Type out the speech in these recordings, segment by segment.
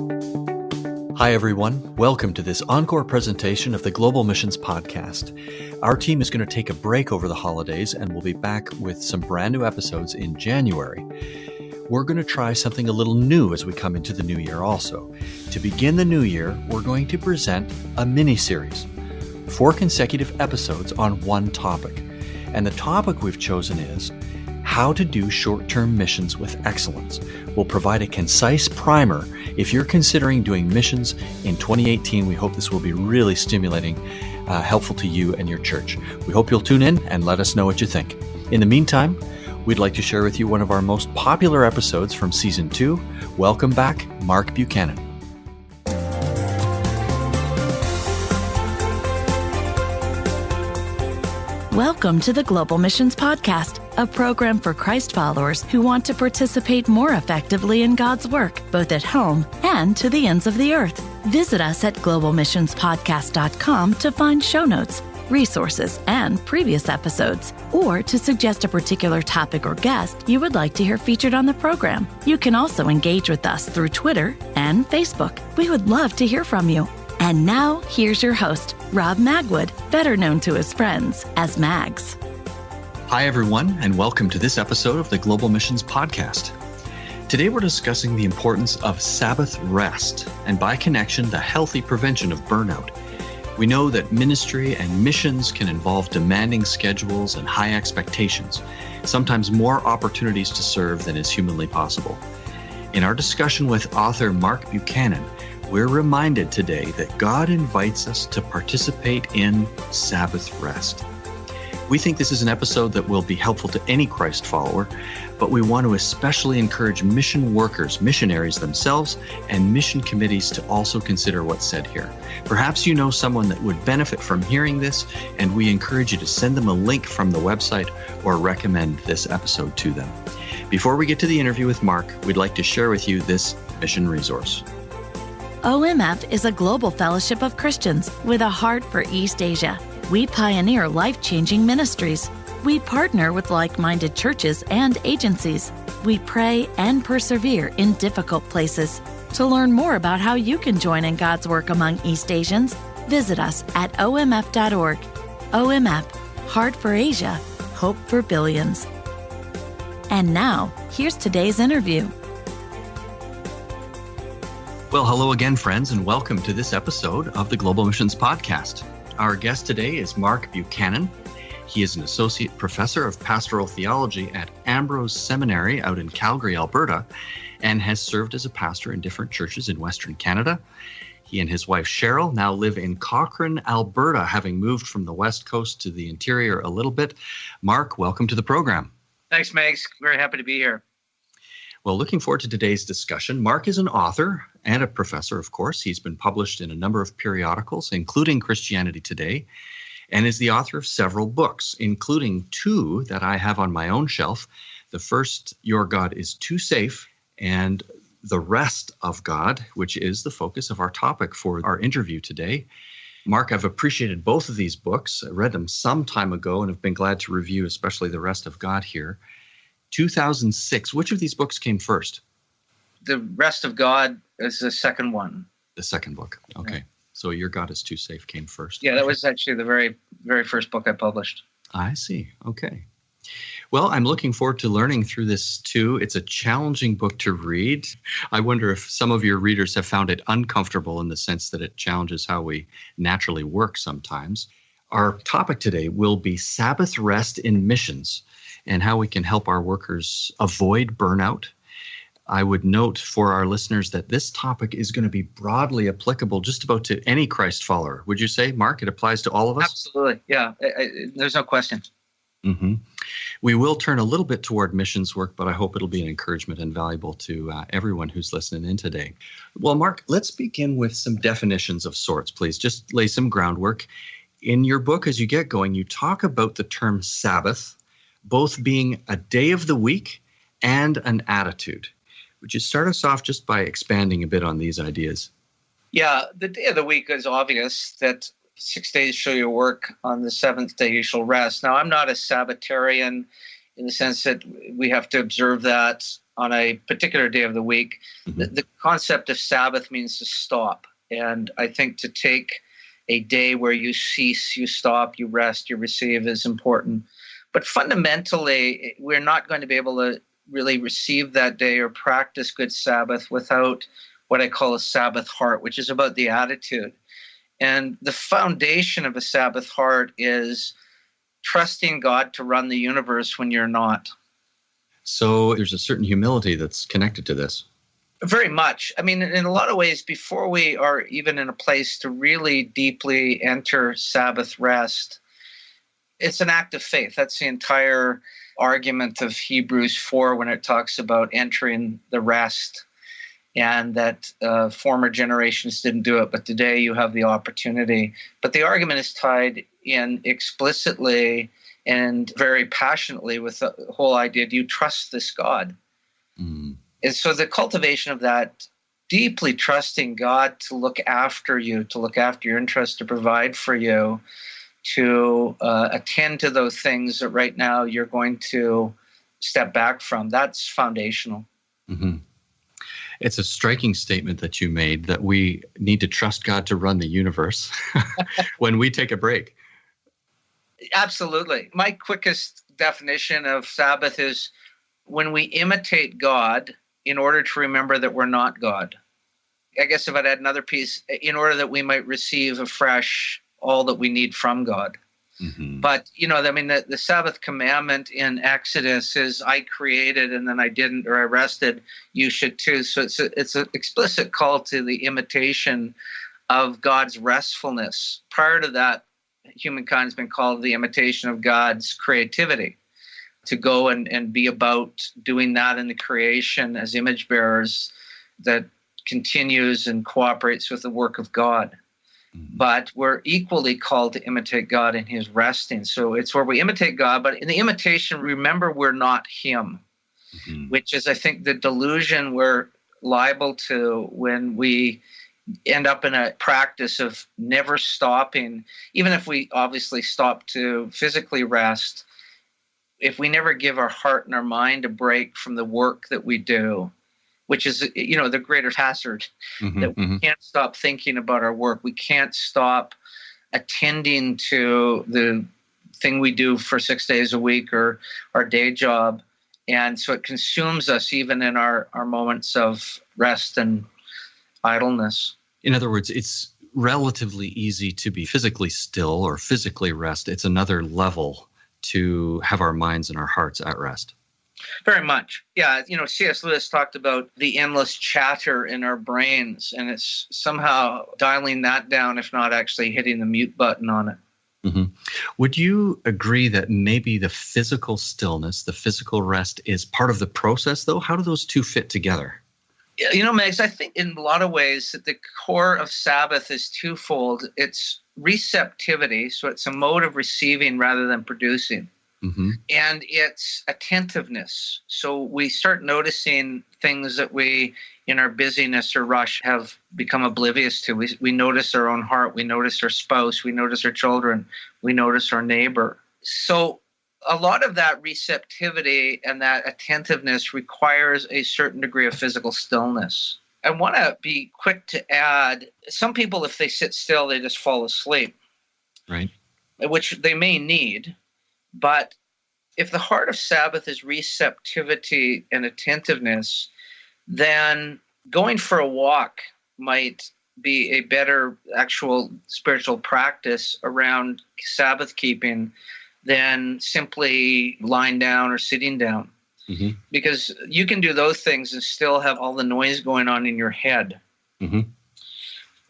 Hi, everyone. Welcome to this Encore presentation of the Global Missions Podcast. Our team is going to take a break over the holidays and we'll be back with some brand new episodes in January. We're going to try something a little new as we come into the new year also. To begin the new year, we're going to present a mini-series, 4 consecutive episodes on one topic. And the topic we've chosen is how to do short-term missions with excellence. We'll provide a concise primer if you're considering doing missions in 2018. We hope this will be really stimulating, helpful to you and your church. We hope you'll tune in and let us know what you think. In the meantime, we'd like to share with you one of our most popular episodes from Season 2. Welcome back, Mark Buchanan. Welcome to the Global Missions Podcast, a program for Christ followers who want to participate more effectively in God's work, both at home and to the ends of the earth. Visit us at globalmissionspodcast.com to find show notes, resources, and previous episodes, or to suggest a particular topic or guest you would like to hear featured on the program. You can also engage with us through Twitter and Facebook. We would love to hear from you. And now, here's your host, Rob Magwood, better known to his friends as Mags. Hi, everyone, and welcome to this episode of the Global Missions Podcast. Today, we're discussing the importance of Sabbath rest, and by connection, the healthy prevention of burnout. We know that ministry and missions can involve demanding schedules and high expectations, sometimes more opportunities to serve than is humanly possible. In our discussion with author Mark Buchanan, we're reminded today that God invites us to participate in Sabbath rest. We think this is an episode that will be helpful to any Christ follower, but we want to especially encourage mission workers, missionaries themselves, and mission committees to also consider what's said here. Perhaps you know someone that would benefit from hearing this, and we encourage you to send them a link from the website or recommend this episode to them. Before we get to the interview with Mark, we'd like to share with you this mission resource. OMF is a global fellowship of Christians with a heart for East Asia. We pioneer life-changing ministries. We partner with like-minded churches and agencies. We pray and persevere in difficult places. To learn more about how you can join in God's work among East Asians, visit us at omf.org. OMF, Heart for Asia, Hope for Billions. And now, here's today's interview. Well, hello again, friends, and welcome to this episode of the Global Missions Podcast. Our guest today is Mark Buchanan. He is an associate professor of pastoral theology at Ambrose Seminary out in Calgary, Alberta, and has served as a pastor in different churches in Western Canada. He and his wife, Cheryl, now live in Cochrane, Alberta, having moved from the West Coast to the interior a little bit. Mark, welcome to the program. Thanks, Megs. Very happy to be here. Well, looking forward to today's discussion. Mark is an author and a professor, of course. He's been published in a number of periodicals, including Christianity Today, and is the author of several books, including 2 that I have on my own shelf. The first, Your God is Too Safe, and The Rest of God, which is the focus of our topic for our interview today. Mark, I've appreciated both of these books. I read them some time ago and have been glad to review, especially The Rest of God here. 2006. Which of these books came first? The Rest of God is the second one. The second book. Okay. Yeah. So Your God is Too Safe came first. Yeah, that was actually the very, very first book I published. I see. Okay. Well, I'm looking forward to learning through this too. It's a challenging book to read. I wonder if some of your readers have found it uncomfortable in the sense that it challenges how we naturally work sometimes. Our topic today will be Sabbath rest in missions and how we can help our workers avoid burnout. I would note for our listeners that this topic is going to be broadly applicable just about to any Christ follower. Would you say, Mark, it applies to all of us? Absolutely, yeah. There's no question. Mm-hmm. We will turn a little bit toward missions work, but I hope it'll be an encouragement and valuable to everyone who's listening in today. Well, Mark, let's begin with some definitions of sorts, please. Just lay some groundwork. In your book, as you get going, you talk about the term Sabbath, both being a day of the week and an attitude. Would you start us off just by expanding a bit on these ideas? Yeah, the day of the week is obvious that 6 days shall you work, on the seventh day you shall rest. Now, I'm not a Sabbatarian in the sense that we have to observe that on a particular day of the week. Mm-hmm. The concept of Sabbath means to stop. And I think to take a day where you cease, you stop, you rest, you receive is important. But fundamentally, we're not going to be able to really receive that day or practice good Sabbath without what I call a Sabbath heart, which is about the attitude. And the foundation of a Sabbath heart is trusting God to run the universe when you're not. So there's a certain humility that's connected to this. Very much. I mean, in a lot of ways, before we are even in a place to really deeply enter Sabbath rest, it's an act of faith. That's the entire argument of Hebrews 4 when it talks about entering the rest, and that former generations didn't do it, but today you have the opportunity. But the argument is tied in explicitly and very passionately with the whole idea, do you trust this God? Mm. And so the cultivation of that, deeply trusting God to look after you, to look after your interests, to provide for you, to attend to those things that right now you're going to step back from, that's foundational. Mm-hmm. It's a striking statement that you made that we need to trust God to run the universe when we take a break. Absolutely. My quickest definition of Sabbath is when we imitate God in order to remember that we're not God. I guess if I'd add another piece, in order that we might receive afresh all that we need from God. Mm-hmm. But, the Sabbath commandment in Exodus is, I created and then I didn't, or I rested, you should too. So it's an explicit call to the imitation of God's restfulness. Prior to that, humankind's been called the imitation of God's creativity, to go and be about doing that in the creation as image bearers that continues and cooperates with the work of God. Mm-hmm. But we're equally called to imitate God in his resting. So it's where we imitate God, but in the imitation, remember we're not him, mm-hmm. which is, I think, the delusion we're liable to when we end up in a practice of never stopping. Even if we obviously stop to physically rest, if we never give our heart and our mind a break from the work that we do, which is, the greater hazard, mm-hmm, that we mm-hmm. can't stop thinking about our work. We can't stop attending to the thing we do for 6 days a week or our day job. And so it consumes us even in our moments of rest and idleness. In other words, it's relatively easy to be physically still or physically rest. It's another level to have our minds and our hearts at rest. Very much. Yeah, C.S. Lewis talked about the endless chatter in our brains, and it's somehow dialing that down, if not actually hitting the mute button on it. Mm-hmm. Would you agree that maybe the physical stillness, the physical rest is part of the process, though? How do those two fit together? Megs, I think in a lot of ways that the core of Sabbath is twofold. It's receptivity, so it's a mode of receiving rather than producing. Mm-hmm. And it's attentiveness. So we start noticing things that we, in our busyness or rush, have become oblivious to. We notice our own heart. We notice our spouse. We notice our children. We notice our neighbor. So a lot of that receptivity and that attentiveness requires a certain degree of physical stillness. I want to be quick to add, some people, if they sit still, they just fall asleep. Right. Which they may need. But if the heart of Sabbath is receptivity and attentiveness, then going for a walk might be a better actual spiritual practice around Sabbath keeping than simply lying down or sitting down. Mm-hmm. Because you can do those things and still have all the noise going on in your head. Mm-hmm.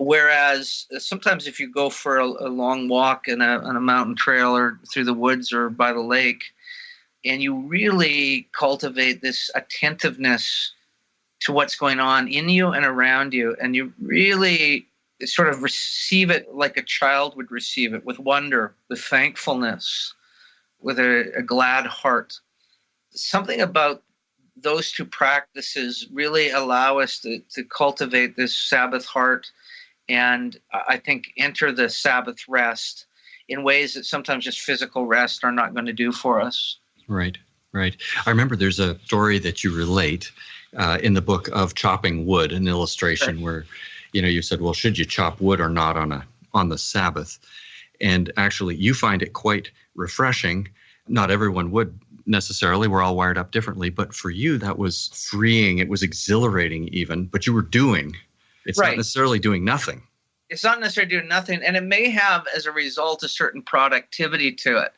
Whereas sometimes if you go for a long walk on a mountain trail or through the woods or by the lake, and you really cultivate this attentiveness to what's going on in you and around you, and you really sort of receive it like a child would receive it, with wonder, with thankfulness, with a glad heart. Something about those two practices really allow us to cultivate this Sabbath heart and I think enter the Sabbath rest in ways that sometimes just physical rest are not going to do for us. Right. Right. I remember there's a story that you relate in the book of chopping wood, an illustration where, you said, well, should you chop wood or not on the Sabbath? And actually, you find it quite refreshing. Not everyone would necessarily. We're all wired up differently. But for you, that was freeing. It was exhilarating even. But you were doing. It's not necessarily doing nothing. It's not necessarily doing nothing. And it may have, as a result, a certain productivity to it.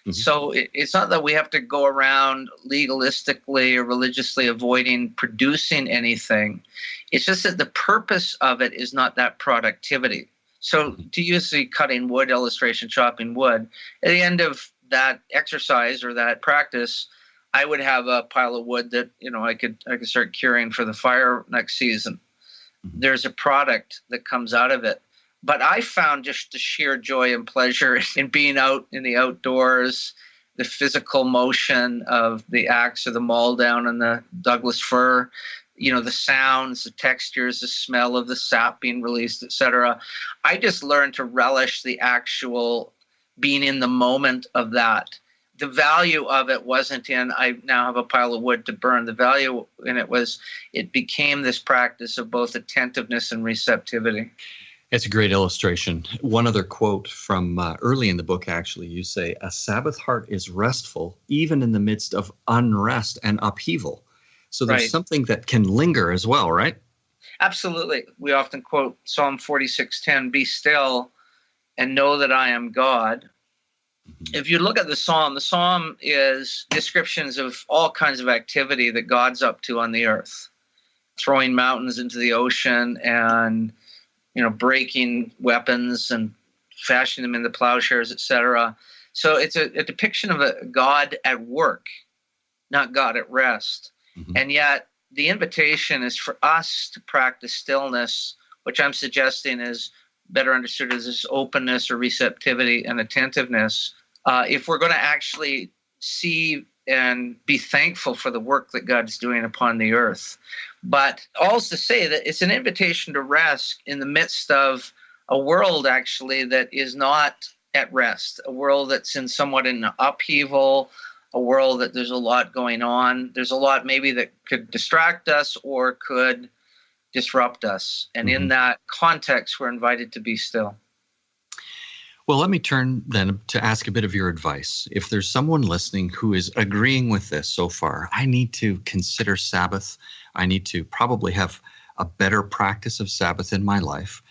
Mm-hmm. So it's not that we have to go around legalistically or religiously avoiding producing anything. It's just that the purpose of it is not that productivity. So to use the cutting wood illustration, chopping wood, at the end of that exercise or that practice, I would have a pile of wood that, I could start curing for the fire next season. Mm-hmm. There's a product that comes out of it. But I found just the sheer joy and pleasure in being out in the outdoors, the physical motion of the axe or the maul down on the Douglas fir, the sounds, the textures, the smell of the sap being released, etc. I just learned to relish the actual being in the moment of that. The value of it wasn't in, I now have a pile of wood to burn. The value in it was, it became this practice of both attentiveness and receptivity. It's a great illustration. One other quote from early in the book, actually, you say, a Sabbath heart is restful even in the midst of unrest and upheaval. So there's something that can linger as well, right? Absolutely. We often quote Psalm 46:10, be still and know that I am God. Mm-hmm. If you look at the psalm is descriptions of all kinds of activity that God's up to on the earth, throwing mountains into the ocean and breaking weapons and fashioning them into plowshares, etc. So it's a depiction of a God at work, not God at rest. Mm-hmm. And yet the invitation is for us to practice stillness, which I'm suggesting is better understood as this openness or receptivity and attentiveness. If we're going to actually see and be thankful for the work that God's doing upon the earth. But also to say that it's an invitation to rest in the midst of a world actually that is not at rest, a world that's somewhat in upheaval, a world that there's a lot going on. There's a lot maybe that could distract us or could disrupt us. And in that context, we're invited to be still. Well, let me turn then to ask a bit of your advice. If there's someone listening who is agreeing with this so far, I need to consider Sabbath. I need to probably have a better practice of Sabbath in my life.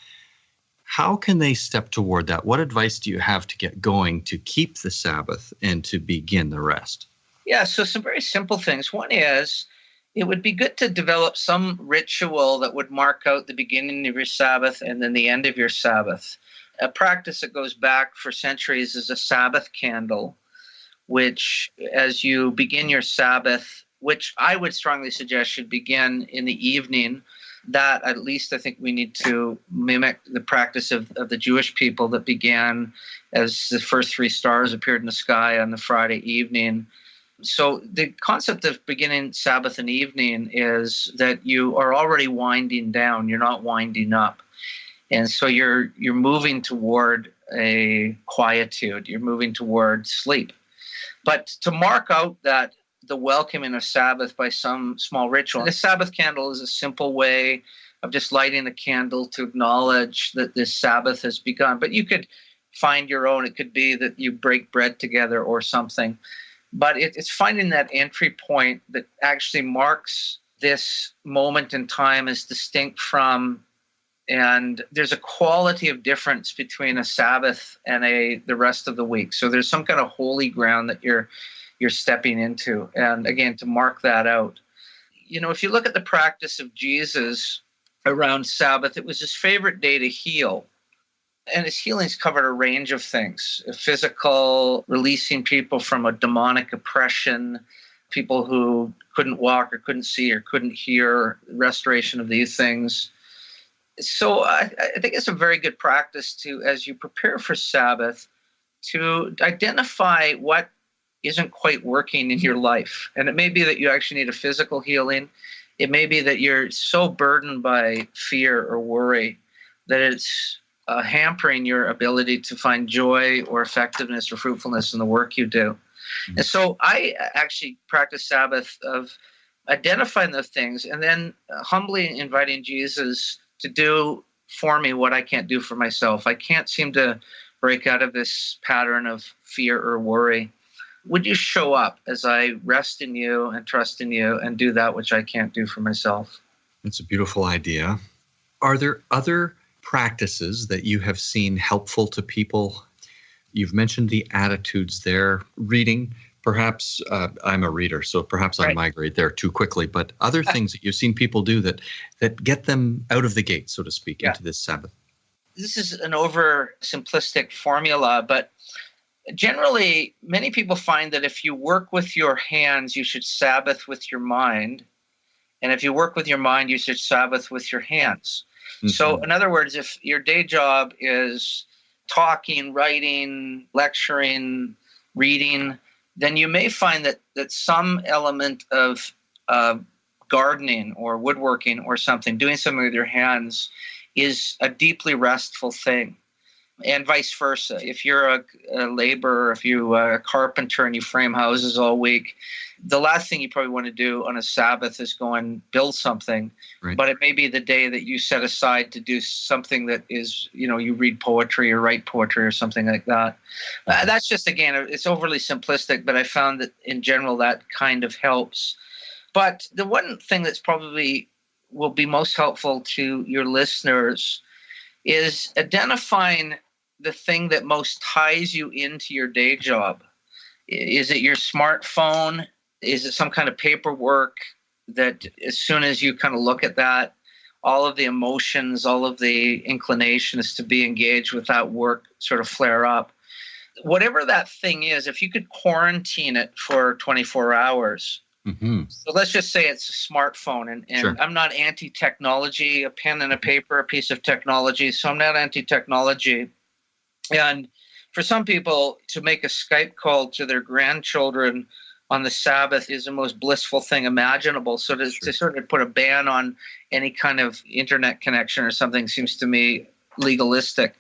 How can they step toward that? What advice do you have to get going to keep the Sabbath and to begin the rest? Yeah, so some very simple things. One is, it would be good to develop some ritual that would mark out the beginning of your Sabbath and then the end of your Sabbath. A practice that goes back for centuries is a Sabbath candle, which as you begin your Sabbath, which I would strongly suggest should begin in the evening, that at least I think we need to mimic the practice of the Jewish people that began as the first 3 stars appeared in the sky on the Friday evening. So the concept of beginning Sabbath in the evening is that you are already winding down, you're not winding up. And so you're moving toward a quietude, you're moving toward sleep. But to mark out that the welcoming of Sabbath by some small ritual, the Sabbath candle is a simple way of just lighting the candle to acknowledge that this Sabbath has begun. But you could find your own. It could be that you break bread together or something. But it's finding that entry point that actually marks this moment in time as distinct from, and there's a quality of difference between a Sabbath and the rest of the week. So there's some kind of holy ground that you're stepping into. And again, to mark that out. If you look at the practice of Jesus around Sabbath, it was his favorite day to heal. And his healings covered a range of things: physical, releasing people from a demonic oppression, people who couldn't walk or couldn't see or couldn't hear, restoration of these things. So I think it's a very good practice to, as you prepare for Sabbath, to identify what isn't quite working in your life. And it may be that you actually need a physical healing. It may be that you're so burdened by fear or worry that it's hampering your ability to find joy or effectiveness or fruitfulness in the work you do. Mm-hmm. And so I actually practice Sabbath of identifying those things and then humbly inviting Jesus to do for me what I can't do for myself. I can't seem to break out of this pattern of fear or worry. Would you show up as I rest in you and trust in you and do that which I can't do for myself? It's a beautiful idea. Are there other practices that you have seen helpful to people? You've mentioned the attitudes there, reading. Perhaps I'm a reader, so perhaps I migrate there too quickly. But other things that you've seen people do that get them out of the gate, so to speak, into this Sabbath. This is an oversimplistic formula, but generally, many people find that if you work with your hands, you should Sabbath with your mind. And if you work with your mind, you should Sabbath with your hands. Mm-hmm. So in other words, if your day job is talking, writing, lecturing, reading, then you may find that some element of gardening or woodworking or something, doing something with your hands, is a deeply restful thing. And vice versa. If you're a laborer, if you're a carpenter and you frame houses all week, the last thing you probably want to do on a Sabbath is go and build something. Right. But it may be the day that you set aside to do something that is, you read poetry or write poetry or something like that. That's just, again, it's overly simplistic, but I found that in general that kind of helps. But the one thing that's probably will be most helpful to your listeners is identifying the thing that most ties you into your day job. Is it your smartphone? Is it some kind of paperwork that as soon as you kind of look at that, all of the emotions, all of the inclinations to be engaged with that work sort of flare up? Whatever that thing is, if you could quarantine it for 24 hours, mm-hmm. So let's just say it's a smartphone, and sure. I'm not anti-technology, a pen and a paper, a piece of technology, so I'm not anti-technology. And for some people, to make a Skype call to their grandchildren on the Sabbath is the most blissful thing imaginable. So to sort of put a ban on any kind of internet connection or something seems to me legalistic.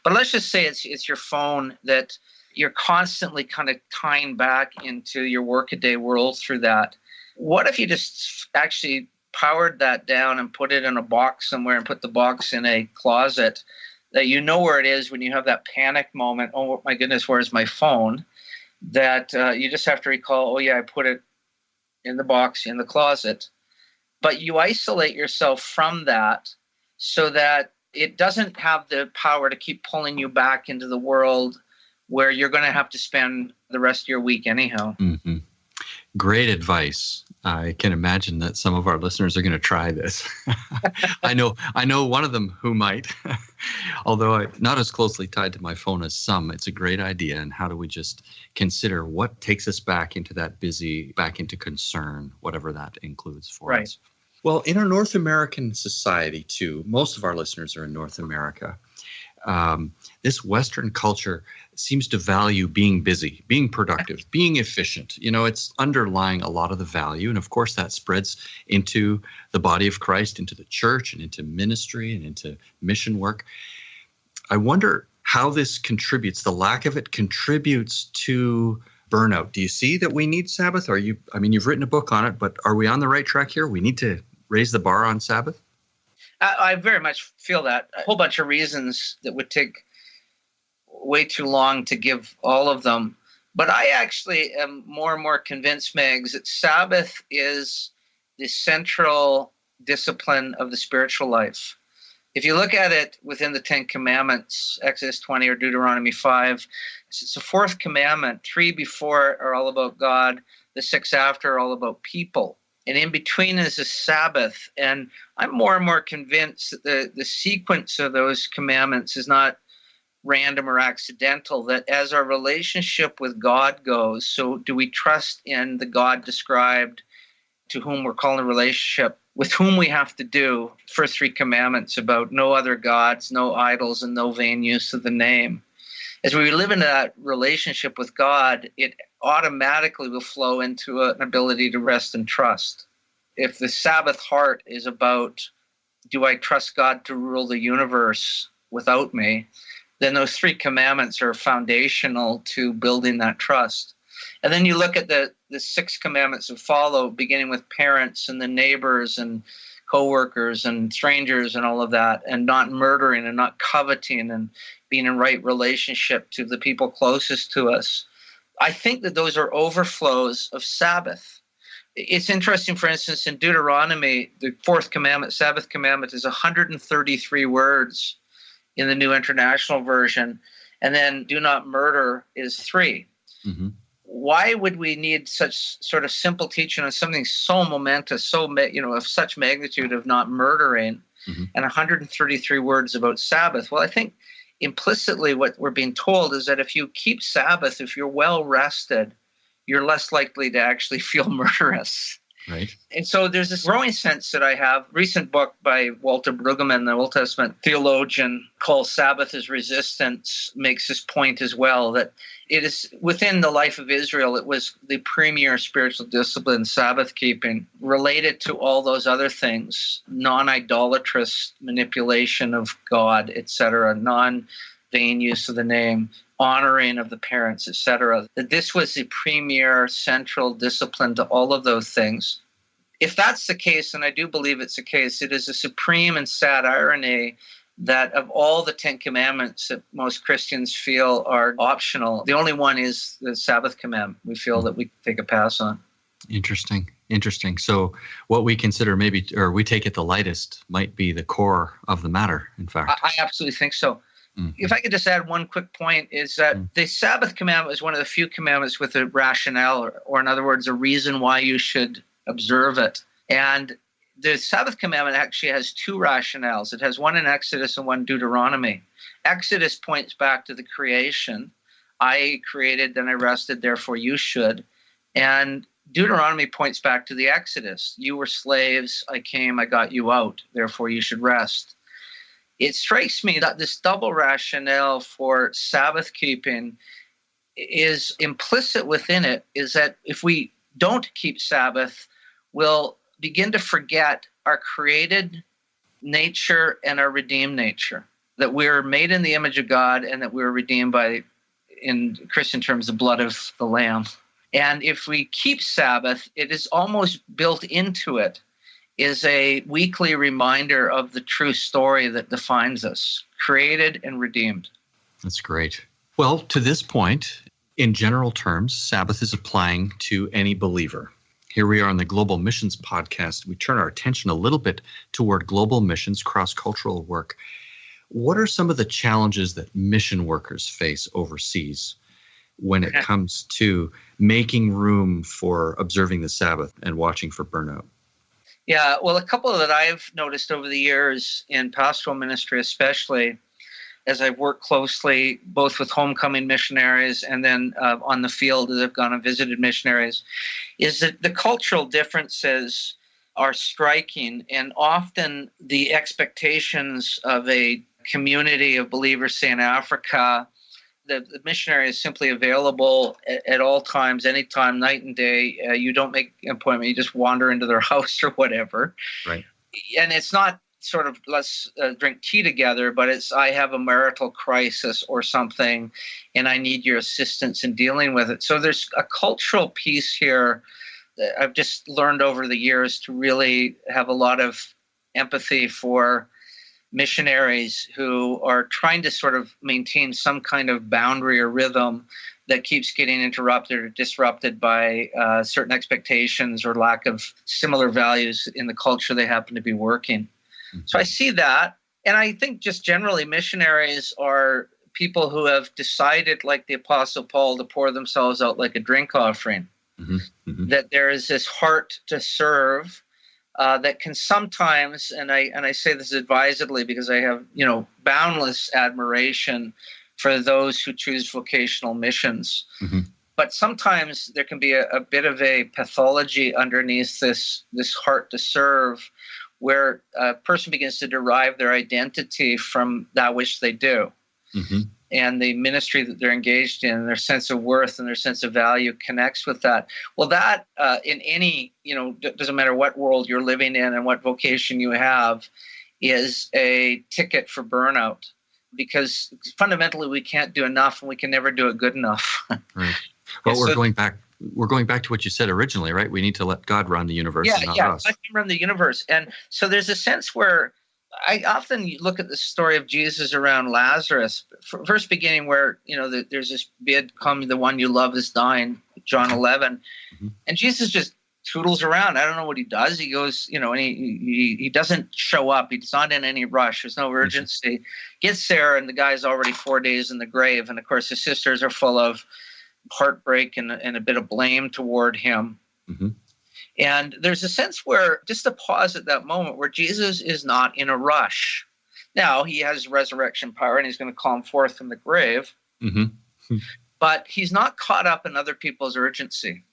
But let's just say it's your phone that you're constantly kind of tying back into your workaday world through that. What if you just actually powered that down and put it in a box somewhere and put the box in a closet that you know where it is when you have that panic moment, oh my goodness, where's my phone? That you just have to recall, oh yeah, I put it in the box in the closet. But you isolate yourself from that so that it doesn't have the power to keep pulling you back into the world where you're going to have to spend the rest of your week anyhow. Mm-hmm. Great advice. I can imagine that some of our listeners are going to try this. I know one of them who might, although I'm not as closely tied to my phone as some. It's a great idea. And how do we just consider what takes us back into that busy, back into concern, whatever that includes for us. Well, in our North American society, too, most of our listeners are in North America. This Western culture seems to value being busy, being productive, being efficient. It's underlying a lot of the value. And of course, that spreads into the body of Christ, into the church, and into ministry, and into mission work. I wonder how this contributes, the lack of it contributes to burnout. Do you see that we need Sabbath? You've written a book on it, but are we on the right track here? We need to raise the bar on Sabbath? I very much feel that. A whole bunch of reasons that would take way too long to give all of them. But I actually am more and more convinced, Megs, that Sabbath is the central discipline of the spiritual life. If you look at it within the Ten Commandments, Exodus 20 or Deuteronomy 5, it's the fourth commandment. 3 before are all about God. The 6 after are all about people. And in between is a Sabbath. And I'm more and more convinced that the sequence of those commandments is not random or accidental, that as our relationship with God goes, so do we trust in the God described to whom we're calling a relationship, with whom we have to do first 3 commandments about no other gods, no idols, and no vain use of the name. As we live in that relationship with God, it automatically will flow into an ability to rest and trust. If the Sabbath heart is about, do I trust God to rule the universe without me, then those 3 commandments are foundational to building that trust. And then you look at the 6 commandments that follow, beginning with parents and the neighbors and co-workers and strangers and all of that, and not murdering and not coveting and being in right relationship to the people closest to us. I think that those are overflows of Sabbath. It's interesting, for instance, in Deuteronomy, the 4th commandment, Sabbath commandment, is 133 words in the New International Version, and then do not murder is 3. Mm-hmm. Why would we need such sort of simple teaching on something so momentous, of such magnitude of not murdering, mm-hmm. and 133 words about Sabbath? Well, I think implicitly what we're being told is that if you keep Sabbath, if you're well rested, you're less likely to actually feel murderous. Right. And so there's this growing sense that I have. Recent book by Walter Brueggemann, the Old Testament theologian, called Sabbath is Resistance, makes this point as well, that it is within the life of Israel, it was the premier spiritual discipline, Sabbath keeping, related to all those other things, non-idolatrous manipulation of God, etc., non-vain use of the name, honoring of the parents, etc. That this was the premier central discipline to all of those things. If that's the case, and I do believe it's the case, it is a supreme and sad irony that of all the 10 commandments that most Christians feel are optional, the only one is the Sabbath commandment we feel that we take a pass on. Interesting. So what we consider we take it the lightest, might be the core of the matter, in fact. I absolutely think so. Mm-hmm. If I could just add one quick point, is that the Sabbath commandment is one of the few commandments with a rationale, or in other words, a reason why you should observe it. And the Sabbath commandment actually has 2 rationales. It has one in Exodus and one in Deuteronomy. Exodus points back to the creation. I created, then I rested, therefore you should. And Deuteronomy points back to the Exodus. You were slaves, I came, I got you out, therefore you should rest. It strikes me that this double rationale for Sabbath keeping is implicit within it, is that if we don't keep Sabbath, we'll begin to forget our created nature and our redeemed nature, that we're made in the image of God and that we're redeemed by, in Christian terms, the blood of the Lamb. And if we keep Sabbath, it is almost built into it, is a weekly reminder of the true story that defines us, created and redeemed. That's great. Well, to this point, in general terms, Sabbath is applying to any believer. Here we are on the Global Missions Podcast. We turn our attention a little bit toward global missions, cross-cultural work. What are some of the challenges that mission workers face overseas when it comes to making room for observing the Sabbath and watching for burnout? Yeah, well, a couple that I've noticed over the years in pastoral ministry, especially as I've worked closely both with homecoming missionaries and then on the field as I've gone and visited missionaries, is that the cultural differences are striking, and often the expectations of a community of believers, say in Africa, the missionary is simply available at all times, anytime, night and day. You don't make an appointment. You just wander into their house or whatever. Right. And it's not sort of let's drink tea together, but it's I have a marital crisis or something, and I need your assistance in dealing with it. So there's a cultural piece here that I've just learned over the years to really have a lot of empathy for missionaries who are trying to sort of maintain some kind of boundary or rhythm that keeps getting interrupted or disrupted by certain expectations or lack of similar values in the culture they happen to be working. Mm-hmm. So I see that. And I think just generally missionaries are people who have decided, like the Apostle Paul, to pour themselves out like a drink offering. Mm-hmm. Mm-hmm. That there is this heart to serve that can sometimes, and I say this advisedly because I have, boundless admiration for those who choose vocational missions. Mm-hmm. But sometimes there can be a bit of a pathology underneath this heart to serve, where a person begins to derive their identity from that which they do. Mm-hmm. And the ministry that they're engaged in, their sense of worth and their sense of value connects with that. Well, that in any, doesn't matter what world you're living in and what vocation you have, is a ticket for burnout, because fundamentally we can't do enough and we can never do it good enough. Right. Well, we're going back we're going back to what you said originally, right? We need to let God run the universe and not us. Let him run the universe. And so there's a sense where I often look at the story of Jesus around Lazarus, first beginning where, there's this bid, come, the one you love is dying, John 11. Mm-hmm. And Jesus just toodles around. I don't know what he does. He goes, and he doesn't show up. He's not in any rush. There's no urgency. Mm-hmm. Gets there, and the guy's already 4 days in the grave. And, of course, his sisters are full of heartbreak and a bit of blame toward him. Mm-hmm. And there's a sense where, just a pause at that moment, where Jesus is not in a rush. Now, he has resurrection power, and he's going to call him forth from the grave. Mm-hmm. But he's not caught up in other people's urgency.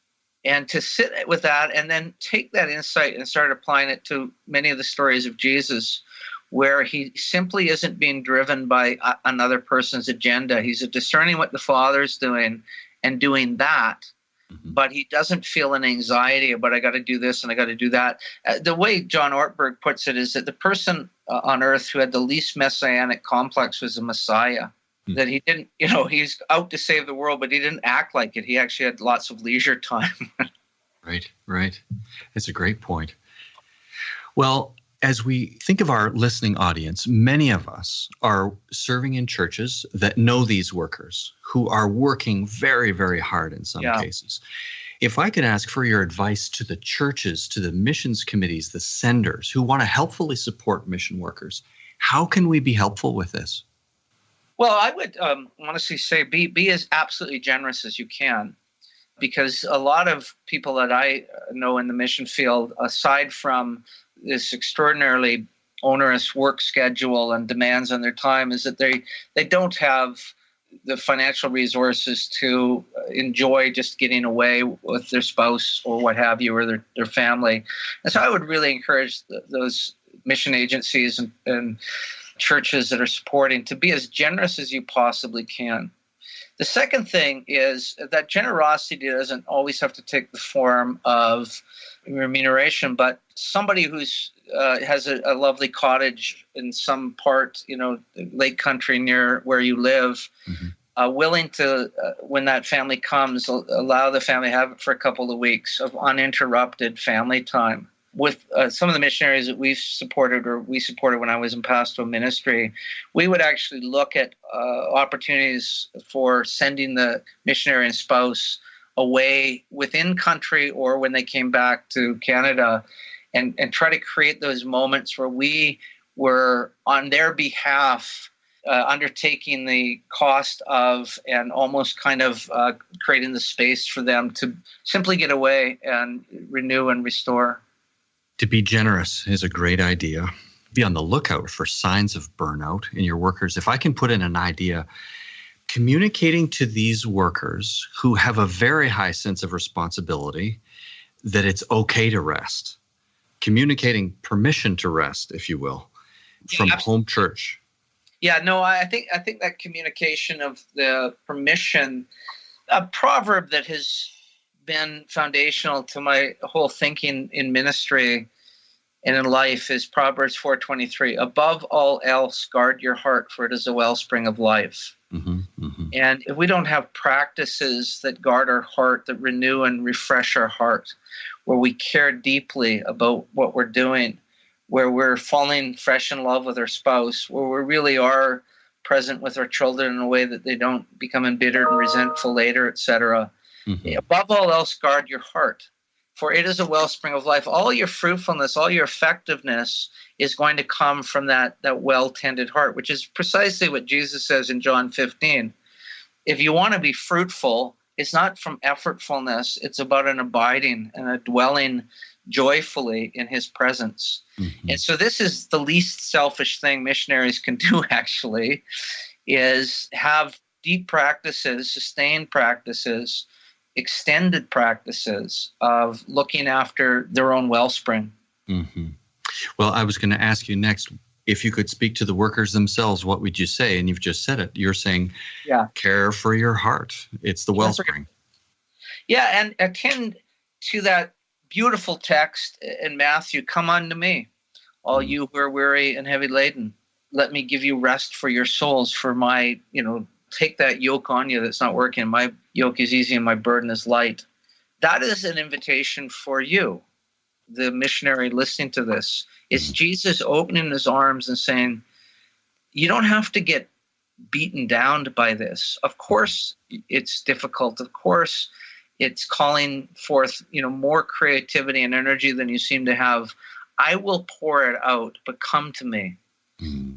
And to sit with that and then take that insight and start applying it to many of the stories of Jesus, where he simply isn't being driven by another person's agenda. He's discerning what the Father's doing and doing that. Mm-hmm. But he doesn't feel an anxiety about, I got to do this and I got to do that. The way John Ortberg puts it is that the person on earth who had the least messianic complex was the Messiah. Mm-hmm. That he didn't, he's out to save the world, but he didn't act like it. He actually had lots of leisure time. Right. That's a great point. Well, as we think of our listening audience, many of us are serving in churches that know these workers who are working very, very hard in some cases. If I could ask for your advice to the churches, to the missions committees, the senders who want to helpfully support mission workers, how can we be helpful with this? Well, I would honestly say be as absolutely generous as you can, because a lot of people that I know in the mission field, aside from this extraordinarily onerous work schedule and demands on their time, is that they don't have the financial resources to enjoy just getting away with their spouse or what have you, or their family. And so I would really encourage those mission agencies and churches that are supporting to be as generous as you possibly can. The second thing is that generosity doesn't always have to take the form of remuneration, but somebody who's has a lovely cottage in some part, lake country near where you live, mm-hmm. Willing to, when that family comes, allow the family to have it for a couple of weeks of uninterrupted family time. With some of the missionaries that we supported when I was in pastoral ministry, we would actually look at opportunities for sending the missionary and spouse away within country or when they came back to Canada, and try to create those moments where we were on their behalf undertaking the cost of and almost kind of creating the space for them to simply get away and renew and restore. To be generous is a great idea. Be on the lookout for signs of burnout in your workers. If I can put in an idea, communicating to these workers who have a very high sense of responsibility that it's okay to rest, communicating permission to rest, if you will, from home church. Yeah, no, I think that communication of the permission, a proverb that has been foundational to my whole thinking in ministry and in life is Proverbs 4:23. Above all else, guard your heart, for it is a wellspring of life. Mm-hmm, mm-hmm. And if we don't have practices that guard our heart, that renew and refresh our heart, where we care deeply about what we're doing, where we're falling fresh in love with our spouse, where we really are present with our children in a way that they don't become embittered and resentful later, etc. Mm-hmm. Above all else, guard your heart, for it is a wellspring of life. All your fruitfulness, all your effectiveness is going to come from that well-tended heart, which is precisely what Jesus says in John 15. If you want to be fruitful, it's not from effortfulness. It's about an abiding and a dwelling joyfully in his presence. Mm-hmm. And so this is the least selfish thing missionaries can do, actually, is have deep practices, sustained practices, extended practices of looking after their own wellspring. Mm-hmm. Well, I was going to ask you next, if you could speak to the workers themselves, what would you say? And you've just said it. You're saying, care for your heart. It's the wellspring. Yeah, and akin to that beautiful text in Matthew, come unto me, all you who are weary and heavy laden. Let me give you rest for your souls, for my, take that yoke on you that's not working. My yoke is easy and my burden is light. that is an invitation for you, the missionary listening to this. It's Jesus opening his arms and saying, you don't have to get beaten down by this. Of course, it's difficult. Of course, it's calling forth, more creativity and energy than you seem to have. I will pour it out, but come to me.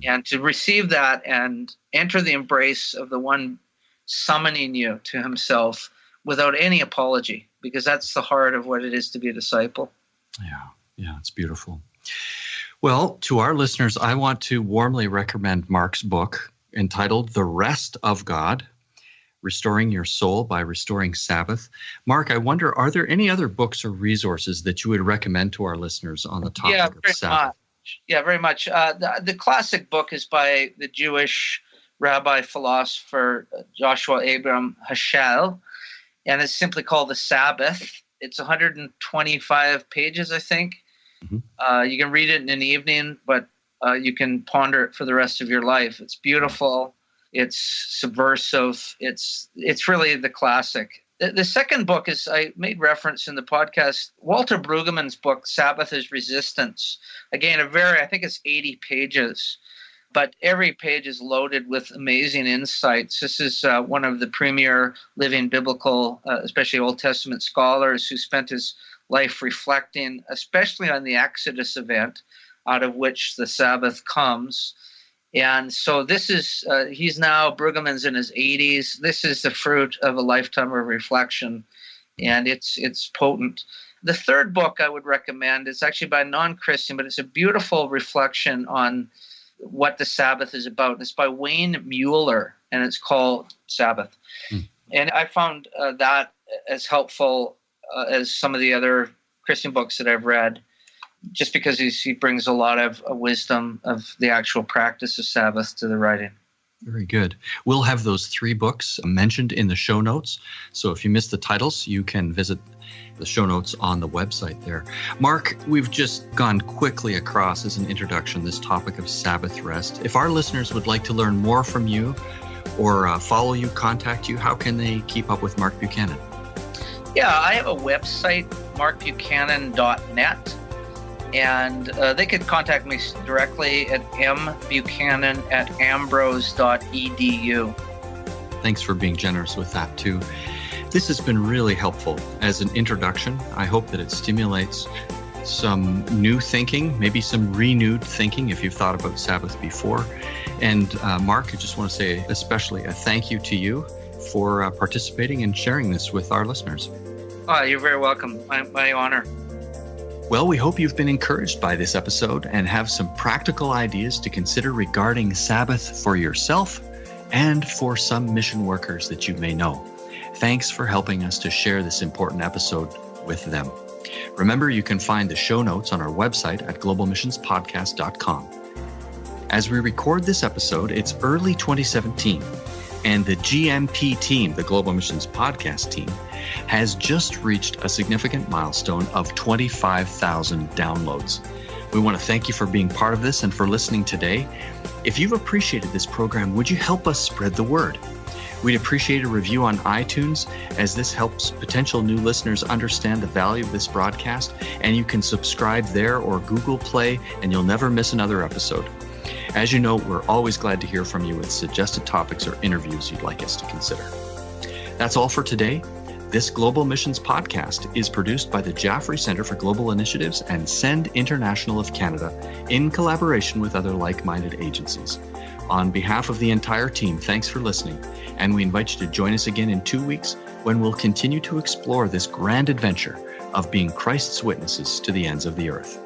And to receive that and enter the embrace of the one summoning you to himself without any apology, because that's the heart of what it is to be a disciple. Yeah, it's beautiful. Well, to our listeners, I want to warmly recommend Mark's book entitled The Rest of God, Restoring Your Soul by Restoring Sabbath. Mark, I wonder, are there any other books or resources that you would recommend to our listeners on the topic of Sabbath? Yeah, very much. The classic book is by the Jewish rabbi philosopher Joshua Abraham Heschel, and it's simply called The Sabbath. It's 125 pages, I think. You can read it in an evening, but you can ponder it for the rest of your life. It's beautiful. It's subversive. It's really the classic. The second book is, I made reference in the podcast, Walter Brueggemann's book, Sabbath is Resistance. Again, I think it's 80 pages, but every page is loaded with amazing insights. This is one of the premier living biblical, especially Old Testament scholars, who spent his life reflecting, especially on the Exodus event, out of which the Sabbath comes. And so this is, Brueggemann's in his 80s. This is the fruit of a lifetime of reflection, and it's potent. The third book I would recommend is actually by a non-Christian, but it's a beautiful reflection on what the Sabbath is about. It's by Wayne Mueller, and it's called Sabbath. And I found that as helpful as some of the other Christian books that I've read, just because he brings a lot of wisdom of the actual practice of Sabbath to the writing. Very good. We'll have those 3 books mentioned in the show notes. So if you missed the titles, you can visit the show notes on the website there. Mark, we've just gone quickly across as an introduction this topic of Sabbath rest. If our listeners would like to learn more from you or follow you, contact you, how can they keep up with Mark Buchanan? Yeah, I have a website, markbuchanan.net. And they could contact me directly at mbuchanan@ambrose.edu. Thanks for being generous with that, too. This has been really helpful as an introduction. I hope that it stimulates some new thinking, maybe some renewed thinking if you've thought about Sabbath before. And Mark, I just want to say especially a thank you to you for participating and sharing this with our listeners. Oh, you're very welcome. My honor. Well, we hope you've been encouraged by this episode and have some practical ideas to consider regarding Sabbath for yourself and for some mission workers that you may know. Thanks for helping us to share this important episode with them. Remember, you can find the show notes on our website at globalmissionspodcast.com. As we record this episode, it's early 2017, and the GMP team, the Global Missions Podcast team, has just reached a significant milestone of 25,000 downloads. We want to thank you for being part of this and for listening today. If you've appreciated this program, would you help us spread the word? We'd appreciate a review on iTunes, as this helps potential new listeners understand the value of this broadcast, and you can subscribe there or Google Play, and you'll never miss another episode. As you know, we're always glad to hear from you with suggested topics or interviews you'd like us to consider. That's all for today. This Global Missions Podcast is produced by the Jaffrey Centre for Global Initiatives and Send International of Canada in collaboration with other like-minded agencies. On behalf of the entire team, thanks for listening, and we invite you to join us again in 2 weeks when we'll continue to explore this grand adventure of being Christ's witnesses to the ends of the earth.